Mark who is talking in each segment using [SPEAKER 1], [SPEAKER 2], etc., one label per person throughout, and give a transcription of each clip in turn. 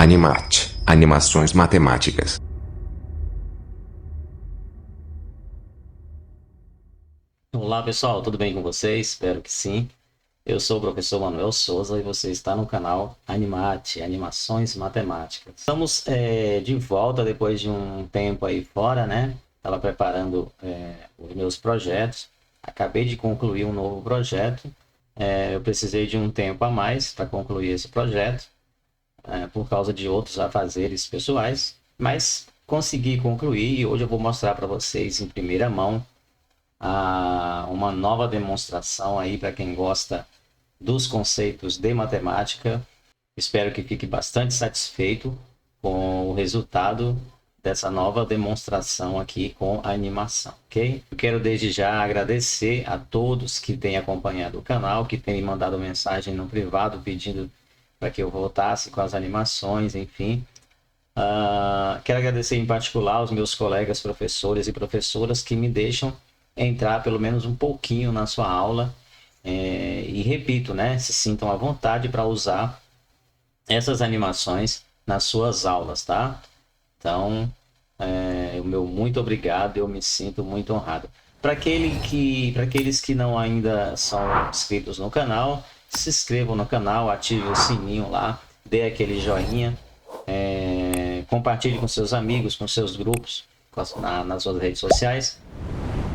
[SPEAKER 1] Animate, animações matemáticas.
[SPEAKER 2] Olá pessoal, tudo bem com vocês? Espero que sim. Eu sou o professor Manuel Souza e você está no canal Animate, Animações Matemáticas. Estamos de volta depois de um tempo aí fora, né? Estava preparando os meus projetos. Acabei de concluir um novo projeto. Eu precisei de um tempo a mais para concluir esse projeto, por causa de outros afazeres pessoais, mas consegui concluir e hoje eu vou mostrar para vocês em primeira mão uma nova demonstração aí para quem gosta dos conceitos de matemática. Espero que fique bastante satisfeito com o resultado dessa nova demonstração aqui com a animação, ok? Eu quero desde já agradecer a todos que têm acompanhado o canal, que têm me mandado mensagem no privado pedindo para que eu voltasse com as animações, enfim. Quero agradecer em particular aos meus colegas professores e professoras que me deixam entrar pelo menos um pouquinho na sua aula, e repito, né, se sintam à vontade para usar essas animações nas suas aulas, tá? Então, o meu muito obrigado, eu me sinto muito honrado. Para aqueles que não ainda são inscritos no canal, se inscrevam no canal, ative o sininho lá, dê aquele joinha, compartilhe com seus amigos, com seus grupos, nas suas redes sociais.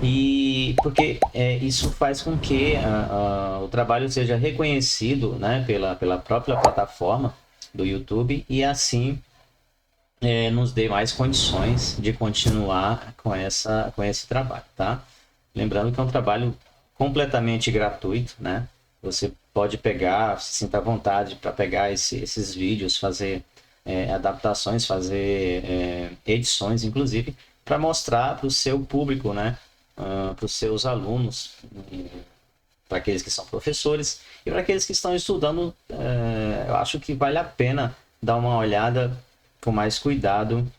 [SPEAKER 2] E porque isso faz com que o trabalho seja reconhecido, né, pela própria plataforma do YouTube e assim nos dê mais condições de continuar com esse trabalho, tá? Lembrando que é um trabalho completamente gratuito, né? Você pode pegar, se sinta à vontade para pegar esses vídeos, fazer adaptações, fazer edições, inclusive, para mostrar para o seu público, né? Para os seus alunos, para aqueles que são professores e para aqueles que estão estudando. Eu acho que vale a pena dar uma olhada com mais cuidado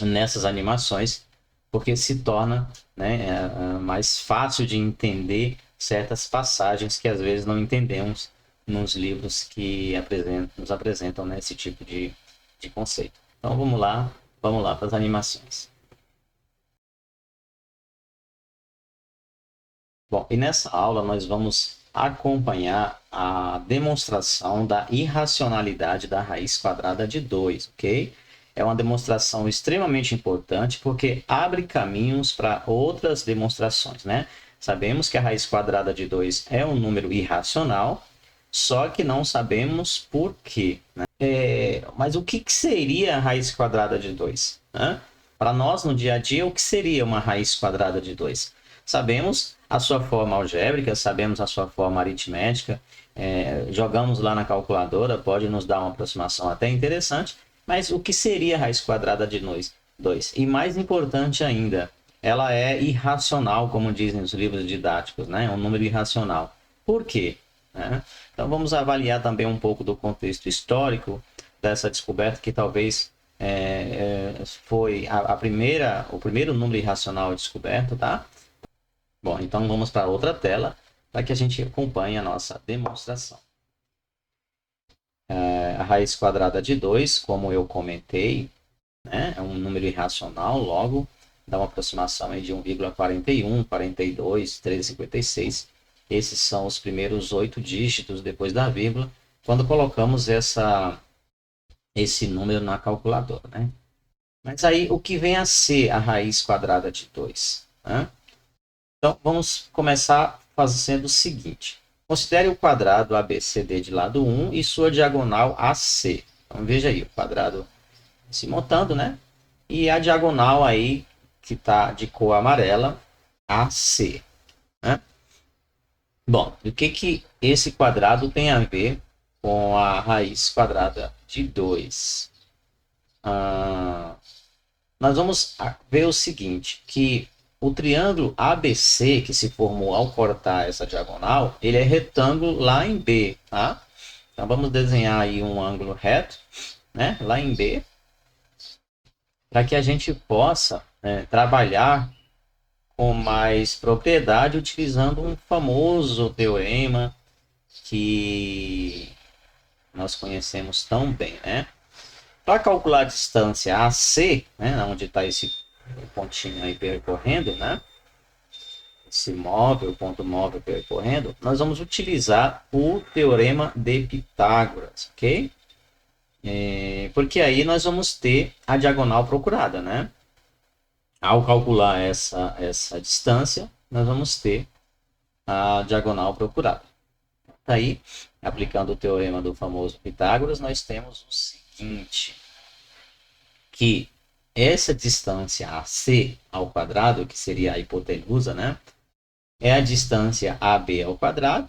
[SPEAKER 2] nessas animações, porque se torna, né, mais fácil de entender certas passagens que às vezes não entendemos nos livros que nos apresentam, né, esse tipo de conceito. Então vamos lá para as animações. Bom, e nessa aula nós vamos acompanhar a demonstração da irracionalidade da raiz quadrada de 2, ok? É uma demonstração extremamente importante porque abre caminhos para outras demonstrações, né? Sabemos que a raiz quadrada de 2 é um número irracional, só que não sabemos por quê, né? Mas o que seria a raiz quadrada de 2? Para nós, no dia a dia, o que seria uma raiz quadrada de 2? Sabemos a sua forma algébrica, sabemos a sua forma aritmética, jogamos lá na calculadora, pode nos dar uma aproximação até interessante, mas o que seria a raiz quadrada de 2? E mais importante ainda, ela é irracional, como dizem os livros didáticos, né? É um número irracional. Por quê? Então vamos avaliar também um pouco do contexto histórico dessa descoberta que talvez foi o primeiro número irracional descoberto, tá? Bom, então vamos para outra tela para que a gente acompanhe a nossa demonstração. A raiz quadrada de 2, como eu comentei, né, é um número irracional, logo dá uma aproximação aí de 1,41, 42, 13,56. Esses são os primeiros 8 dígitos depois da vírgula, quando colocamos esse número na calculadora, né? Mas aí, o que vem a ser a raiz quadrada de 2? Né? Então, vamos começar fazendo o seguinte. Considere o quadrado ABCD de lado 1 e sua diagonal AC. Então, veja aí, o quadrado se montando, né? E a diagonal aí, que está de cor amarela, AC. Né? Bom, o que esse quadrado tem a ver com a raiz quadrada de 2? Nós vamos ver o seguinte, que o triângulo ABC que se formou ao cortar essa diagonal, ele é retângulo lá em B, tá? Então vamos desenhar aí um ângulo reto, né, lá em B, para que a gente possa trabalhar com mais propriedade utilizando um famoso teorema que nós conhecemos tão bem, né? Para calcular a distância AC, né, onde está esse pontinho aí percorrendo, né, esse móvel, ponto móvel percorrendo, nós vamos utilizar o teorema de Pitágoras, ok? Porque aí nós vamos ter a diagonal procurada, né? Ao calcular essa distância, nós vamos ter a diagonal procurada. Aí, aplicando o teorema do famoso Pitágoras, nós temos o seguinte, que essa distância AC ao quadrado, que seria a hipotenusa, né? É a distância AB ao quadrado,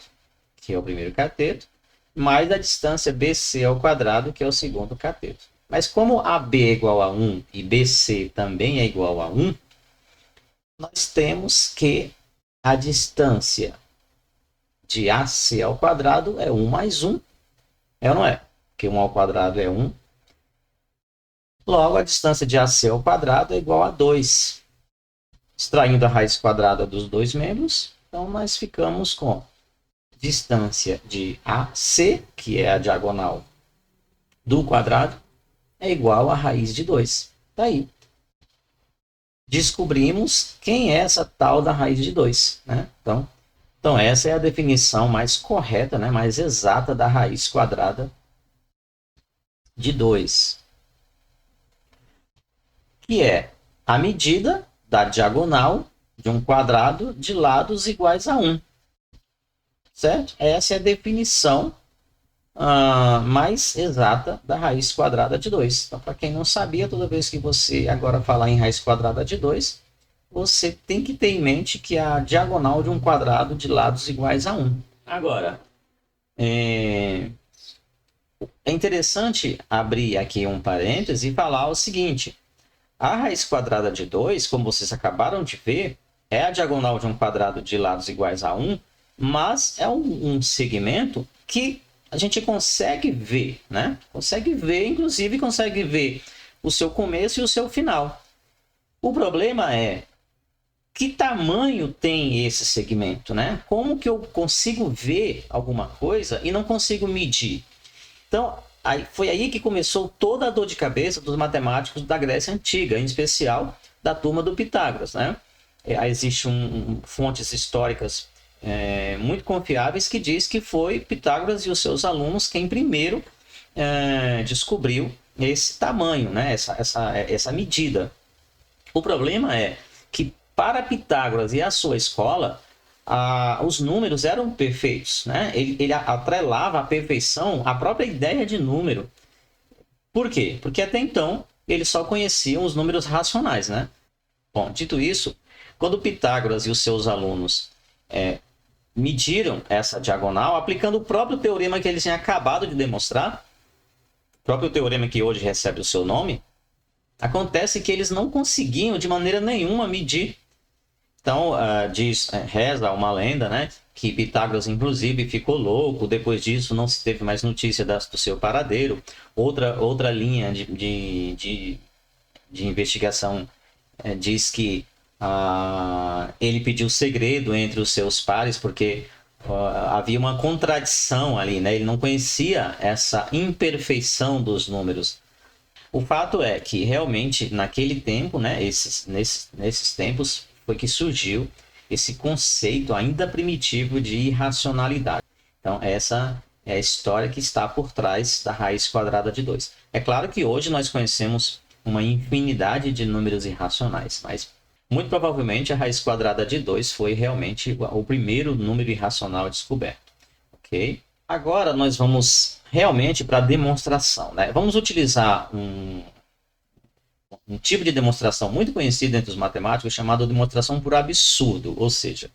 [SPEAKER 2] que é o primeiro cateto, mais a distância BC ao quadrado, que é o segundo cateto. Mas como AB é igual a 1 e BC também é igual a 1, nós temos que a distância de AC ao quadrado é 1 mais 1. É ou não é? Porque 1 ao quadrado é 1. Logo, a distância de AC ao quadrado é igual a 2. Extraindo a raiz quadrada dos dois membros, então nós ficamos com distância de AC, que é a diagonal do quadrado, é igual a raiz de 2. Tá aí. Descobrimos quem é essa tal da raiz de 2, né? Então essa é a definição mais correta, né? Mais exata da raiz quadrada de 2. Que é a medida da diagonal de um quadrado de lados iguais a 1. Certo? Essa é a definição mais exata da raiz quadrada de 2. Então, para quem não sabia, toda vez que você agora falar em raiz quadrada de 2, você tem que ter em mente que é a diagonal de um quadrado de lados iguais a 1. Agora, é interessante abrir aqui um parêntese e falar o seguinte. A raiz quadrada de 2, como vocês acabaram de ver, é a diagonal de um quadrado de lados iguais a 1, mas é um segmento que a gente consegue ver, né? Consegue ver, inclusive consegue ver o seu começo e o seu final. O problema é que tamanho tem esse segmento, né? Como que eu consigo ver alguma coisa e não consigo medir? Então, foi aí que começou toda a dor de cabeça dos matemáticos da Grécia Antiga, em especial da turma do Pitágoras, né? Existem fontes históricas muito confiáveis que diz que foi Pitágoras e os seus alunos quem primeiro descobriu esse tamanho, né? essa medida. O problema é que para Pitágoras e a sua escola, os números eram perfeitos, né? Ele atrelava a perfeição à própria ideia de número. Por quê? Porque até então eles só conheciam os números racionais, né? Bom, dito isso, quando Pitágoras e os seus alunos mediram essa diagonal, aplicando o próprio teorema que eles tinham acabado de demonstrar, o próprio teorema que hoje recebe o seu nome, acontece que eles não conseguiam de maneira nenhuma medir. Então, reza uma lenda, né, que Pitágoras, inclusive, ficou louco. Depois disso, não se teve mais notícia do seu paradeiro. Outra linha de investigação diz que ele pediu segredo entre os seus pares, porque havia uma contradição ali, né? Ele não conhecia essa imperfeição dos números. O fato é que, realmente, naquele tempo, né, nesses tempos, foi que surgiu esse conceito ainda primitivo de irracionalidade. Então, essa é a história que está por trás da raiz quadrada de 2. É claro que hoje nós conhecemos uma infinidade de números irracionais, mas muito provavelmente a raiz quadrada de 2 foi realmente o primeiro número irracional descoberto. Ok? Agora nós vamos realmente para a demonstração, né? Vamos utilizar um tipo de demonstração muito conhecido entre os matemáticos chamado demonstração por absurdo, ou seja,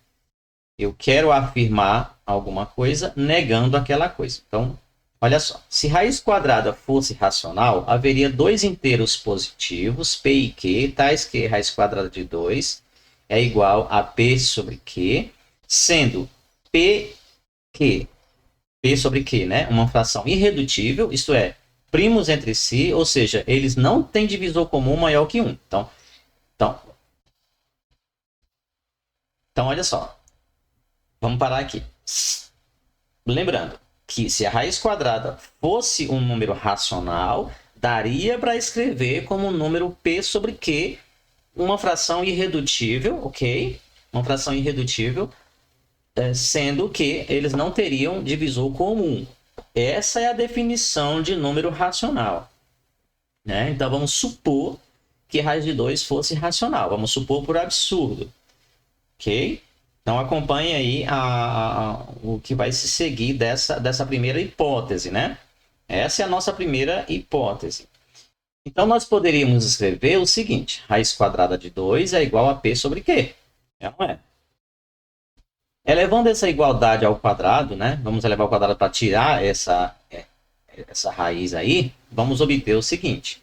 [SPEAKER 2] eu quero afirmar alguma coisa negando aquela coisa. Então, olha só, se raiz quadrada fosse racional, haveria dois inteiros positivos, p e q, tais que raiz quadrada de 2 é igual a p sobre q, sendo p sobre q, né, uma fração irredutível, isto é, primos entre si, ou seja, eles não têm divisor comum maior que 1. Então, olha só, vamos parar aqui. Lembrando que se a raiz quadrada fosse um número racional, daria para escrever como número P sobre Q uma fração irredutível, ok? Uma fração irredutível, sendo que eles não teriam divisor comum. Essa é a definição de número racional, né? Então vamos supor que raiz de 2 fosse racional. Vamos supor por absurdo, ok? Então acompanhe aí o que vai se seguir dessa primeira hipótese, né? Essa é a nossa primeira hipótese. Então nós poderíamos escrever o seguinte: raiz quadrada de 2 é igual a P sobre Q. Não é? Elevando essa igualdade ao quadrado, né? Vamos elevar ao quadrado para tirar essa raiz aí. Vamos obter o seguinte: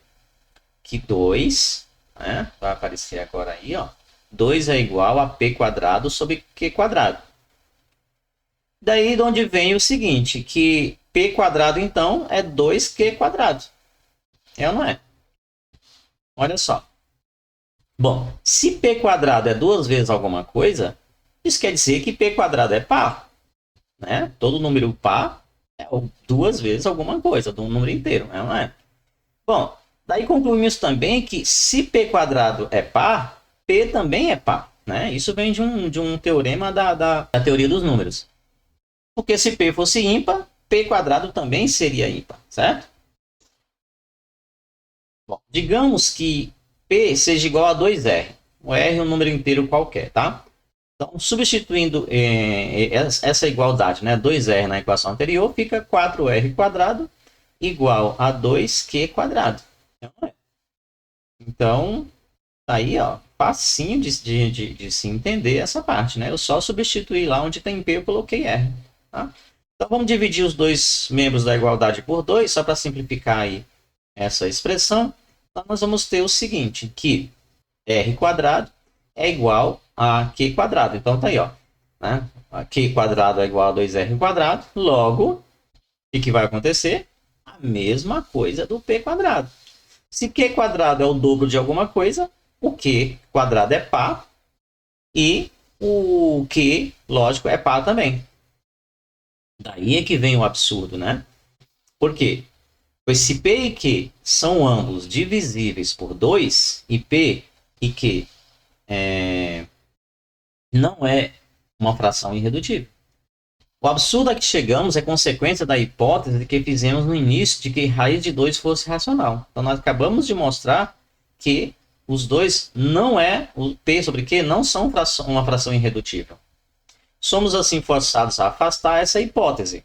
[SPEAKER 2] que 2, né? Vai aparecer agora aí, ó. 2 é igual a P quadrado sobre Q quadrado. Daí de onde vem o seguinte, que P quadrado então é 2Q quadrado. É ou não é? Olha só. Bom, se P quadrado é 2 vezes alguma coisa, isso quer dizer que P quadrado é par, né? Todo número par é 2 vezes alguma coisa, do número inteiro, é ou não é? Bom, daí concluímos também que se P quadrado é par, P também é par, né? Isso vem de um teorema da teoria dos números. Porque se P fosse ímpar, P quadrado também seria ímpar, certo? Bom, digamos que P seja igual a 2R. O R é um número inteiro qualquer, tá? Então, substituindo essa igualdade, né, 2R na equação anterior, fica 4R quadrado igual a 2Q quadrado. Então, tá aí, ó, facinho de se entender essa parte, né? Eu só substituí lá onde tem P, eu coloquei R. Tá? Então, vamos dividir os dois membros da igualdade por 2, só para simplificar aí essa expressão. Então, nós vamos ter o seguinte, que R quadrado é igual a Q quadrado. Então, tá aí, ó. Né? Q quadrado é igual a 2R quadrado. Logo, o que vai acontecer? A mesma coisa do P quadrado. Se Q quadrado é o dobro de alguma coisa, o Q quadrado é par e o Q, lógico, é par também. Daí é que vem o absurdo, né? Por quê? Pois se P e Q são ambos divisíveis por 2 e P e Q não é uma fração irredutível. O absurdo a que chegamos é consequência da hipótese que fizemos no início de que raiz de 2 fosse racional. Então nós acabamos de mostrar que os dois não o P sobre Q não são uma fração irredutível. Somos assim forçados a afastar essa hipótese,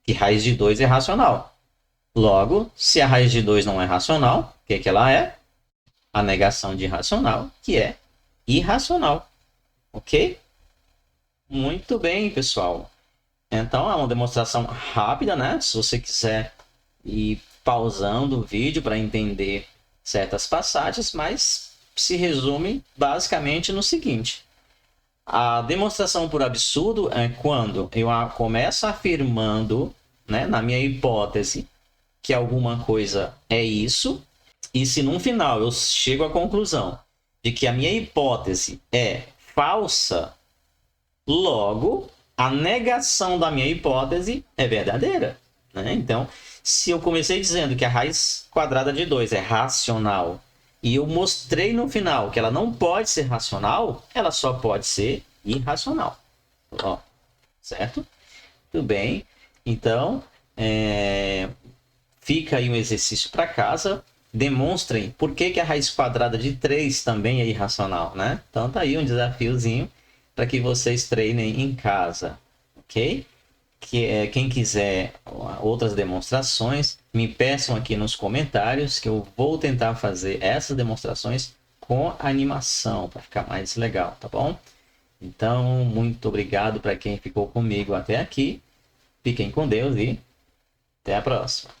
[SPEAKER 2] que raiz de 2 é racional. Logo, se a raiz de 2 não é racional, o que ela é? A negação de racional, que é irracional. Ok? Muito bem, pessoal. Então, é uma demonstração rápida, né? Se você quiser ir pausando o vídeo para entender certas passagens, mas se resume basicamente no seguinte. A demonstração por absurdo é quando eu começo afirmando, né, na minha hipótese, que alguma coisa é isso, e se no final eu chego à conclusão de que a minha hipótese é falsa, logo a negação da minha hipótese é verdadeira, né? Então, se eu comecei dizendo que a raiz quadrada de 2 é racional e eu mostrei no final que ela não pode ser racional, ela só pode ser irracional. Ó, certo? Tudo bem. Então, fica aí um exercício para casa. Demonstrem por que a raiz quadrada de 3 também é irracional, né? Então, tá aí um desafiozinho para que vocês treinem em casa, ok? Quem quiser outras demonstrações, me peçam aqui nos comentários que eu vou tentar fazer essas demonstrações com animação, para ficar mais legal, tá bom? Então, muito obrigado para quem ficou comigo até aqui. Fiquem com Deus e até a próxima.